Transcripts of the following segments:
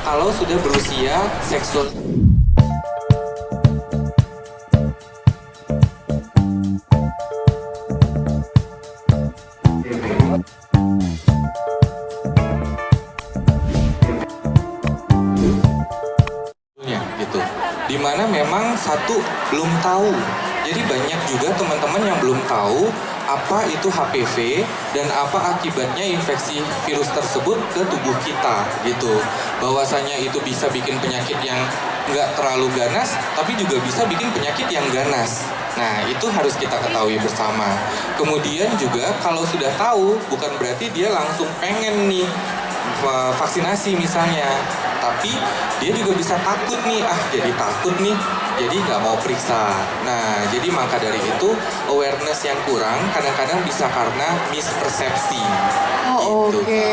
kalau sudah berusia seksual. Gitu. Dimana memang satu belum tahu. Jadi banyak juga teman-teman yang belum tahu apa itu HPV dan apa akibatnya infeksi virus tersebut ke tubuh kita gitu. Bahwasanya itu bisa bikin penyakit yang nggak terlalu ganas, tapi juga bisa bikin penyakit yang ganas. Nah, itu harus kita ketahui bersama. Kemudian juga kalau sudah tahu, bukan berarti dia langsung pengen nih vaksinasi misalnya, tapi dia juga bisa takut nih, jadi takut nih, jadi nggak mau periksa. Nah, jadi maka dari itu awareness yang kurang kadang-kadang bisa karena mispersepsi. Oh, gitu, oke.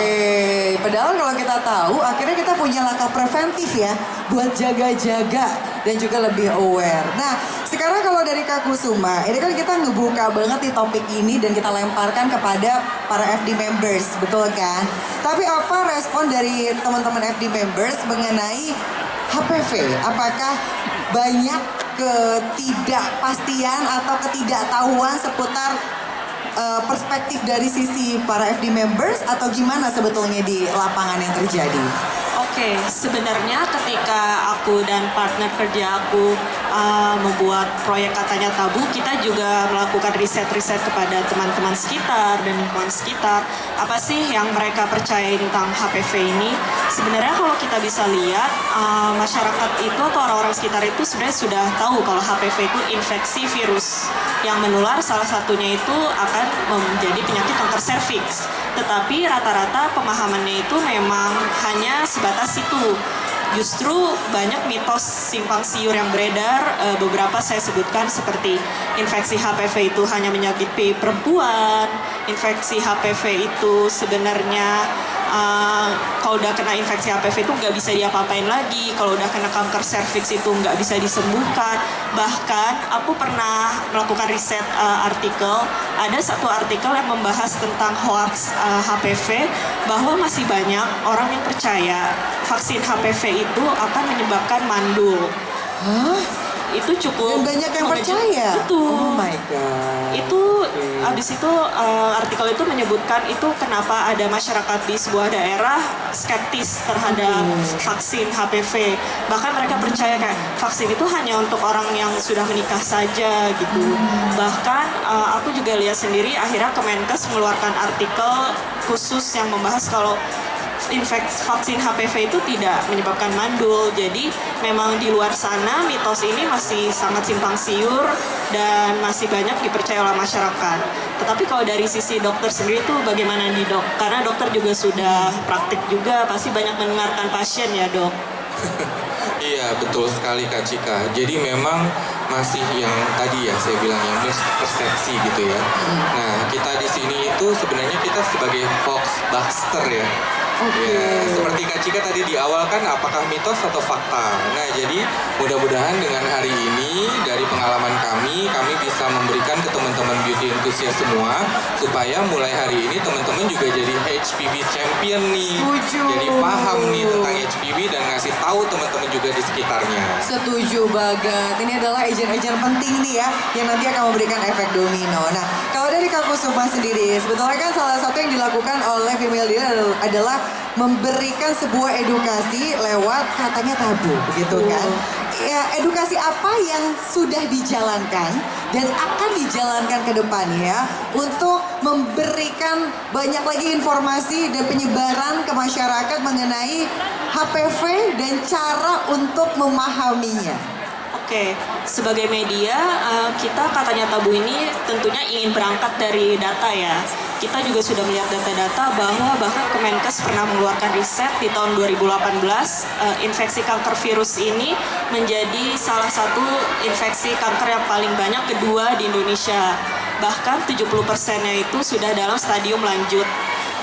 Padahal kalau kita tahu, akhirnya kita punya langkah preventif ya buat jaga-jaga dan juga lebih aware. Nah, sekarang kalau dari Kak Kusuma, ini kan kita ngebuka banget di topik ini dan kita lemparkan kepada para FD members, betul kan? Tapi apa respon dari teman-teman FD members mengenai HPV? Apakah banyak ketidakpastian atau ketidaktahuan seputar perspektif dari sisi para FD members atau gimana sebetulnya di lapangan yang terjadi? Oke, sebenarnya ketika aku dan partner kerja aku membuat proyek Katanya Tabu, kita juga melakukan riset-riset kepada teman-teman sekitar dan lingkungan sekitar. Apa sih yang mereka percaya tentang HPV ini? Sebenarnya kalau kita bisa lihat, masyarakat itu atau orang-orang sekitar itu sebenarnya sudah tahu kalau HPV itu infeksi virus yang menular, salah satunya itu akan menjadi penyakit kanker serviks. Tetapi rata-rata pemahamannya itu memang hanya sebatas itu. Justru banyak mitos simpang siur yang beredar, beberapa saya sebutkan seperti infeksi HPV itu hanya menyakiti perempuan, infeksi HPV itu sebenarnya kalau udah kena infeksi HPV itu nggak bisa diapa-apain lagi, kalau udah kena kanker serviks itu nggak bisa disembuhkan. Bahkan aku pernah melakukan riset artikel, ada satu artikel yang membahas tentang hoax HPV, bahwa masih banyak orang yang percaya vaksin HPV itu akan menyebabkan mandul. Hah? Itu cukup Dan banyak yang percaya. Betul. Oh my god. Itu abis itu artikel itu menyebutkan itu kenapa ada masyarakat di sebuah daerah skeptis terhadap vaksin HPV. Bahkan mereka percaya kayak vaksin itu hanya untuk orang yang sudah menikah saja gitu. Bahkan aku juga lihat sendiri akhirnya Kemenkes mengeluarkan artikel khusus yang membahas kalau vaksin HPV itu tidak menyebabkan mandul. Jadi memang di luar sana mitos ini masih sangat simpang siur dan masih banyak dipercaya oleh masyarakat. Tetapi kalau dari sisi dokter sendiri itu bagaimana nih dok? Karena dokter juga sudah praktik juga, pasti banyak mendengarkan pasien ya dok. Iya, betul sekali Kak Cika. Jadi memang masih yang tadi ya saya bilang yang mispersepsi gitu ya. Nah, kita di sini itu sebenarnya kita sebagai hoaxbuster ya. Ya, seperti Kak Cika tadi di awal kan apakah mitos atau fakta. Nah, jadi mudah-mudahan dengan hari ini dari pengalaman kami bisa memberikan ke teman-teman beauty enthusiast semua supaya mulai hari ini teman-teman juga jadi HPV champion nih. Setuju. Jadi paham nih tentang HPV dan ngasih tahu teman-teman juga di sekitarnya. Setuju banget. Ini adalah agent-agent penting nih ya yang nanti akan memberikan efek domino. Nah, kalau dari Kak Kusuma sendiri, sebetulnya kan salah satu yang dilakukan oleh Female Leader adalah memberikan sebuah edukasi lewat Katanya Tabu, begitu kan? Ya, edukasi apa yang sudah dijalankan dan akan dijalankan ke depannya untuk memberikan banyak lagi informasi dan penyebaran ke masyarakat mengenai HPV dan cara untuk memahaminya. Oke, sebagai media kita Katanya Tabu ini tentunya ingin berangkat dari data ya. Kita juga sudah melihat data-data bahwa bahkan Kemenkes pernah mengeluarkan riset di tahun 2018, infeksi kanker virus ini menjadi salah satu infeksi kanker yang paling banyak kedua di Indonesia. Bahkan 70%-nya itu sudah dalam stadium lanjut.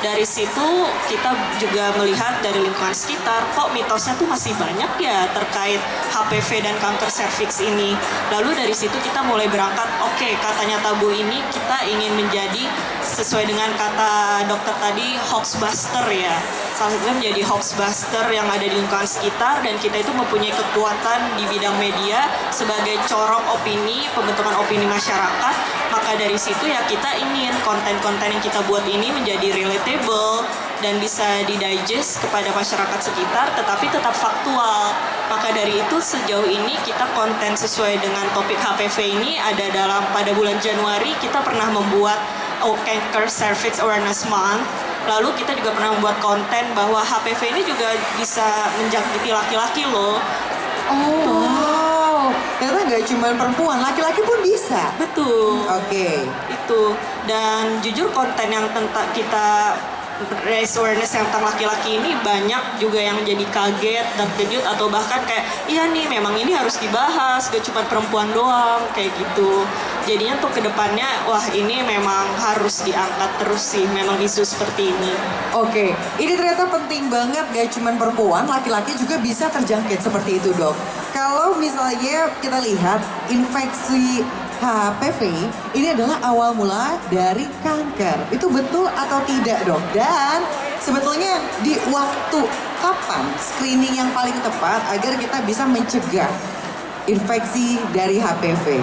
Dari situ kita juga melihat dari lingkungan sekitar, kok mitosnya tuh masih banyak ya terkait HPV dan kanker serviks ini. Lalu dari situ kita mulai berangkat, oke, Katanya Tabu ini kita ingin menjadi sesuai dengan kata dokter tadi, hoaxbuster ya. Salah satunya menjadi hoaxbuster yang ada di lingkungan sekitar, dan kita itu mempunyai kekuatan di bidang media sebagai corong opini, pembentukan opini masyarakat. Maka dari situ ya kita ingin konten-konten yang kita buat ini menjadi relatable dan bisa didigest kepada masyarakat sekitar, tetapi tetap faktual. Maka dari itu sejauh ini kita konten sesuai dengan topik HPV ini ada pada bulan Januari kita pernah membuat Cancer Cervix Awareness Month. Lalu kita juga pernah membuat konten bahwa HPV ini juga bisa menjangkiti laki-laki loh. Oh, wow. Ternyata nggak cuma perempuan, laki-laki pun bisa. Betul. Oke. Itu. Dan jujur konten yang tentang kita raise awareness yang tentang laki-laki ini banyak juga yang jadi kaget dan kejut, atau bahkan kayak iya nih memang ini harus dibahas, gak cuma perempuan doang kayak gitu. Jadinya untuk kedepannya wah ini memang harus diangkat terus sih memang isu seperti ini. Oke, ini ternyata penting banget, gak cuma perempuan, laki-laki juga bisa terjangkit seperti itu dok. Kalau misalnya kita lihat infeksi HPV ini adalah awal mula dari kanker. Itu betul atau tidak dok? Dan sebetulnya di waktu kapan screening yang paling tepat agar kita bisa mencegah infeksi dari HPV?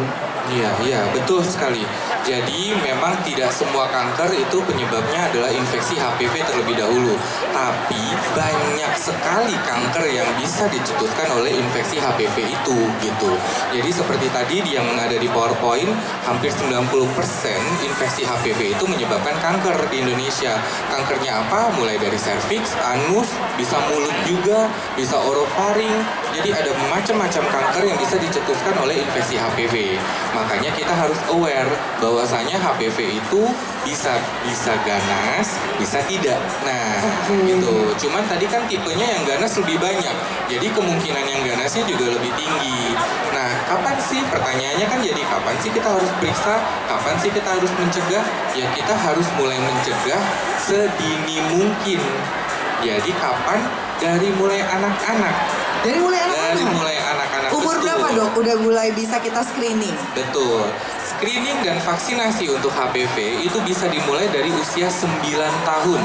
Iya, betul sekali. Jadi memang tidak semua kanker itu penyebabnya adalah infeksi HPV terlebih dahulu. Tapi banyak sekali kanker yang bisa dicetuskan oleh infeksi HPV itu gitu. Jadi seperti tadi yang ada di PowerPoint, hampir 90% infeksi HPV itu menyebabkan kanker di Indonesia. Kankernya apa? Mulai dari serviks, anus, bisa mulut juga, bisa orofaring. Jadi ada macam-macam kanker yang bisa dicetuskan oleh infeksi HPV. Makanya kita harus aware bahwasanya HPV itu bisa ganas, bisa tidak. Nah, gitu. Cuman tadi kan tipenya yang ganas lebih banyak. Jadi kemungkinan yang ganasnya juga lebih tinggi. Nah, kapan sih? Pertanyaannya kan jadi kapan sih kita harus periksa? Kapan sih kita harus mencegah? Ya kita harus mulai mencegah sedini mungkin. Jadi kapan? Dari mulai anak-anak. Dari mulai anak-anak? Dari mulai anak-anak. Umur betul. berapa dok? Udah mulai bisa kita screening? Betul. Screening dan vaksinasi untuk HPV itu bisa dimulai dari usia 9 tahun.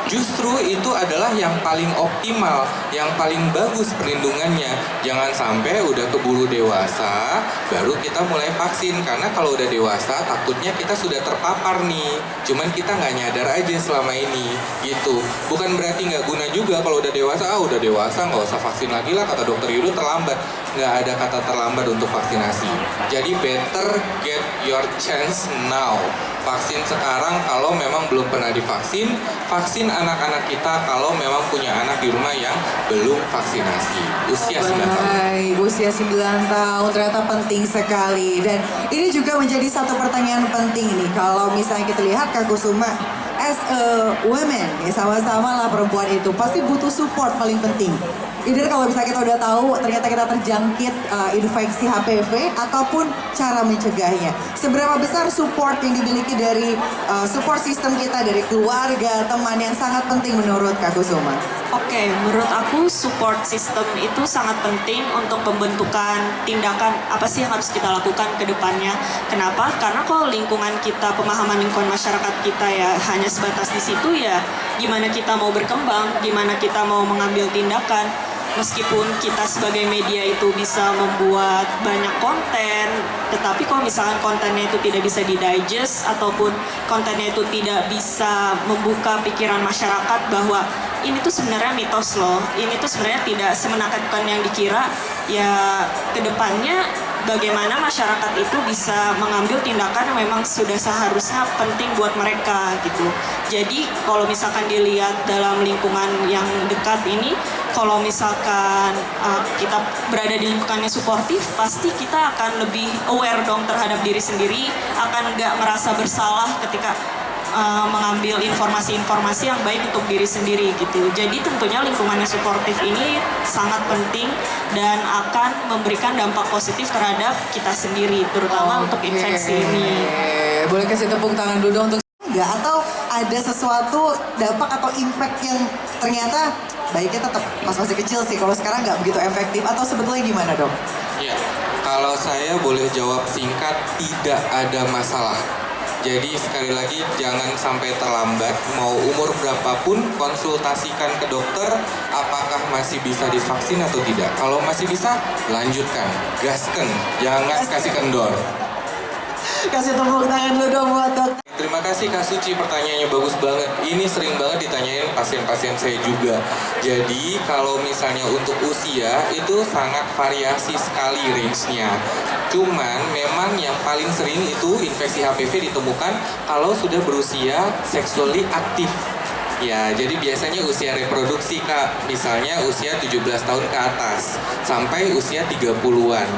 Justru itu adalah yang paling optimal, yang paling bagus perlindungannya. Jangan sampai udah keburu dewasa, baru kita mulai vaksin. Karena kalau udah dewasa, takutnya kita sudah terpapar nih. Cuman kita nggak nyadar aja selama ini, gitu. Bukan berarti nggak guna juga kalau udah dewasa, udah dewasa nggak usah vaksin lagi lah, kata dokter Yudo terlambat. Nggak ada kata terlambat untuk vaksinasi. Jadi better get your chance now. Vaksin sekarang kalau memang belum pernah divaksin, vaksin anak-anak kita kalau memang punya anak di rumah yang belum vaksinasi. Usia 9 tahun. Baik, usia 9 tahun ternyata penting sekali. Dan ini juga menjadi satu pertanyaan penting nih. Kalau misalnya kita lihat Kak Kusuma, as a woman, ya sama-sama lah perempuan itu, pasti butuh support paling penting. Either kalau misalnya kita udah tahu ternyata kita terjangkit infeksi HPV ataupun cara mencegahnya. Seberapa besar support yang dimiliki dari support system kita, dari keluarga, teman yang sangat penting menurut Kak Kusuma? Oke, menurut aku support system itu sangat penting untuk pembentukan tindakan apa sih yang harus kita lakukan ke depannya. Kenapa? Karena kalau lingkungan kita, pemahaman lingkungan masyarakat kita ya hanya sebatas di situ, ya gimana kita mau berkembang, gimana kita mau mengambil tindakan. Meskipun kita sebagai media itu bisa membuat banyak konten, tetapi kalau misalkan kontennya itu tidak bisa didigest ataupun kontennya itu tidak bisa membuka pikiran masyarakat bahwa ini tuh sebenarnya mitos loh, ini tuh sebenarnya tidak semenakutkan yang dikira, ya kedepannya bagaimana masyarakat itu bisa mengambil tindakan yang memang sudah seharusnya penting buat mereka gitu. Jadi kalau misalkan dilihat dalam lingkungan yang dekat ini, kalau misalkan kita berada di lingkungan yang suportif, pasti kita akan lebih aware dong terhadap diri sendiri, akan nggak merasa bersalah ketika mengambil informasi-informasi yang baik untuk diri sendiri gitu. Jadi tentunya lingkungan yang suportif ini sangat penting dan akan memberikan dampak positif terhadap kita sendiri, terutama untuk infeksi ini. Boleh kasih tepuk tangan dulu dong untuk enggak, atau ada sesuatu dampak atau impact yang ternyata baiknya tetap pas masih kecil sih, kalau sekarang nggak begitu efektif, atau sebetulnya gimana dok? Ya, kalau saya boleh jawab singkat, tidak ada masalah. Jadi sekali lagi jangan sampai terlambat, mau umur berapapun konsultasikan ke dokter apakah masih bisa divaksin atau tidak. Kalau masih bisa, lanjutkan, gasken, jangan kasih kendor. Kasih tepuk tangan dulu dong buat dokter. Terima kasih Kak Suci, pertanyaannya bagus banget. Ini sering banget ditanyain pasien-pasien saya juga. Jadi kalau misalnya untuk usia itu sangat variasi sekali range-nya. Cuman memang yang paling sering itu infeksi HPV ditemukan kalau sudah berusia sexually aktif. Ya, jadi biasanya usia reproduksi Kak, misalnya usia 17 tahun ke atas sampai usia 30-an.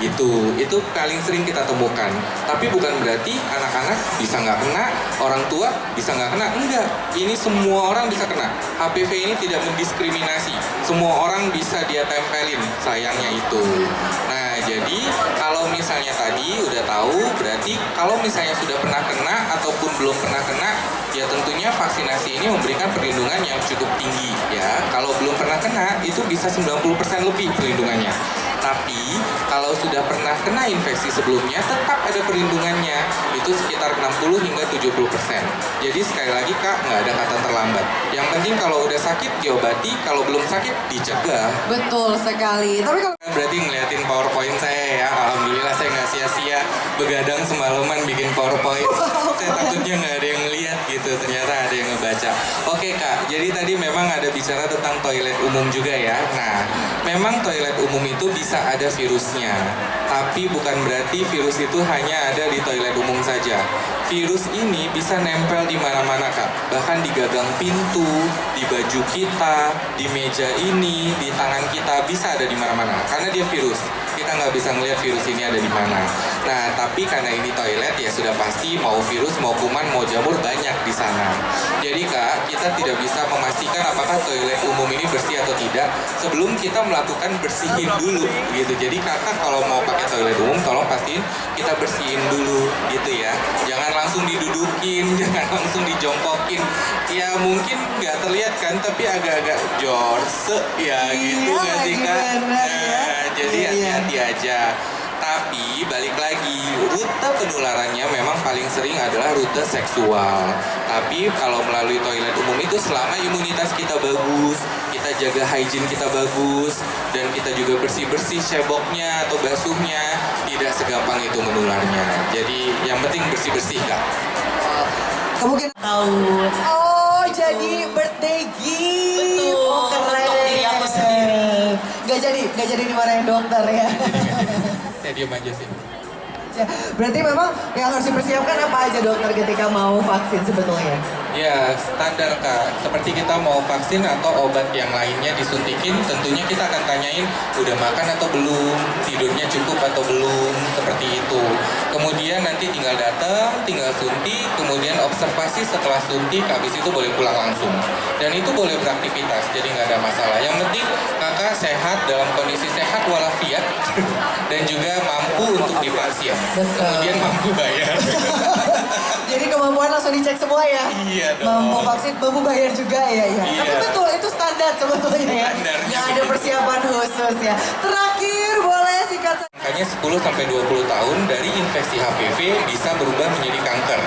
Gitu, itu paling sering kita temukan. Tapi bukan berarti anak-anak bisa nggak kena, orang tua bisa nggak kena. Enggak, ini semua orang bisa kena. HPV ini tidak mendiskriminasi. Semua orang bisa dia tempelin, sayangnya itu. Nah, jadi kalau misalnya tadi udah tahu, berarti kalau misalnya sudah pernah kena ataupun belum pernah kena, ya tentunya vaksinasi ini memberikan perlindungan yang cukup tinggi ya. Kalau belum pernah kena, itu bisa 90% lebih perlindungannya. Tapi kalau sudah pernah kena infeksi sebelumnya, tetap ada perlindungannya. Itu sekitar 60 hingga 70%. Jadi sekali lagi Kak, nggak ada kata terlambat. Yang penting kalau udah sakit diobati, kalau belum sakit dicegah. Betul sekali. Tapi kalau Berarti ngeliatin PowerPoint saya ya, alhamdulillah saya nggak sia-sia begadang semalaman bikin PowerPoint. Saya takutnya nggak ada yang ngeliat gitu, ternyata ada yang ngebaca. Oke Kak, jadi tadi memang ada bicara tentang toilet umum juga ya. Nah, memang toilet umum itu bisa ada virusnya, tapi bukan berarti virus itu hanya ada di toilet umum saja. Virus ini bisa nempel di mana-mana Kak, bahkan di gagang pintu, di baju kita, di meja ini, di tangan kita, bisa ada di mana-mana. Karena dia virus, kita nggak bisa ngelihat virus ini ada di mana. Nah, tapi karena ini toilet ya sudah pasti mau virus, mau kuman, mau jamur banyak di sana. Jadi Kak, kita tidak bisa memastikan apakah toilet umum ini bersih atau tidak sebelum kita melakukan bersihin dulu gitu. Jadi Kakak kalau mau pakai toilet umum, tolong pastiin kita bersihin dulu gitu ya. Jangan langsung didudukin, jangan langsung dijongkokin. Ya mungkin nggak terlihat kan, tapi agak-agak jorse ya gitu nggak sih Kak? Nah, jadi hati-hati aja. Tapi balik lagi, rute penularannya memang paling sering adalah rute seksual. Tapi kalau melalui toilet umum itu selama imunitas kita bagus, kita jaga hygiene kita bagus, dan kita juga bersih-bersih ceboknya atau basuhnya, tidak segampang itu menularnya. Jadi yang penting bersih-bersih Kak. kemungkinan Tahu. Oh, jadi birthday gift. Betul, Oh, keren. untuk diri aku sendiri. Gak jadi dimarahin dokter ya. Saya diam aja sih. Ya, berarti memang yang harus dipersiapkan apa aja dokter ketika mau vaksin sebetulnya? Ya, standar Kak. Seperti kita mau vaksin atau obat yang lainnya disuntikin, tentunya kita akan tanyain udah makan atau belum, tidurnya cukup atau belum, seperti itu. Kemudian nanti tinggal datang, tinggal suntik, kemudian observasi setelah suntik, habis itu boleh pulang langsung. Dan itu boleh beraktivitas, jadi nggak ada masalah. Yang penting Kakak sehat, dalam kondisi sehat walafiat, dan juga mampu untuk divaksin. Betul. Kemudian mampu bayar. Jadi kemampuan langsung dicek semua ya? Iya dong. Mampu vaksin, mampu bayar juga ya? Ya. Iya. Tapi betul, itu standar sebetulnya ya? Standarnya Nggak ada begitu. persiapan khusus ya. Terakhir, boleh singkat saja. Makanya 10-20 tahun dari infeksi HPV bisa berubah menjadi kanker.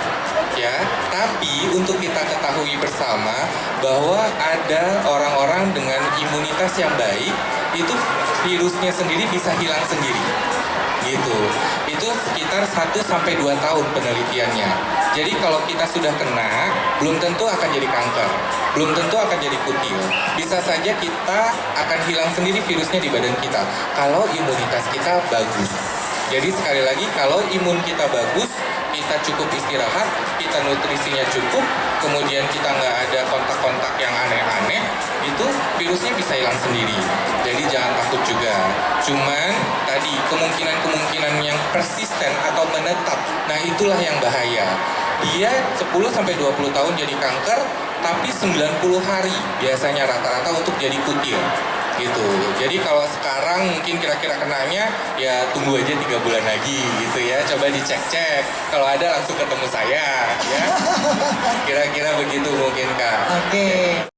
Ya, tapi untuk kita ketahui bersama bahwa ada orang-orang dengan imunitas yang baik, itu virusnya sendiri bisa hilang sendiri. Gitu. Itu sekitar 1-2 tahun penelitiannya. Jadi kalau kita sudah kena, belum tentu akan jadi kanker, belum tentu akan jadi kutil. Bisa saja kita akan hilang sendiri virusnya di badan kita kalau imunitas kita bagus. Jadi sekali lagi, kalau imun kita bagus, kita cukup istirahat, kita nutrisinya cukup, kemudian kita nggak ada kontak-kontak yang aneh-aneh, itu virusnya bisa hilang sendiri. Jadi jangan takut juga. Cuman tadi kemungkinan yang persisten atau menetap, nah itulah yang bahaya. Dia 10-20 tahun jadi kanker, tapi 90 hari biasanya rata-rata untuk jadi kutil. Gitu. Jadi kalau sekarang mungkin kira-kira kenanya ya tunggu aja 3 bulan lagi gitu ya. Coba dicek-cek. Kalau ada langsung ketemu saya ya. Kira-kira begitu mungkin Kak. Oke.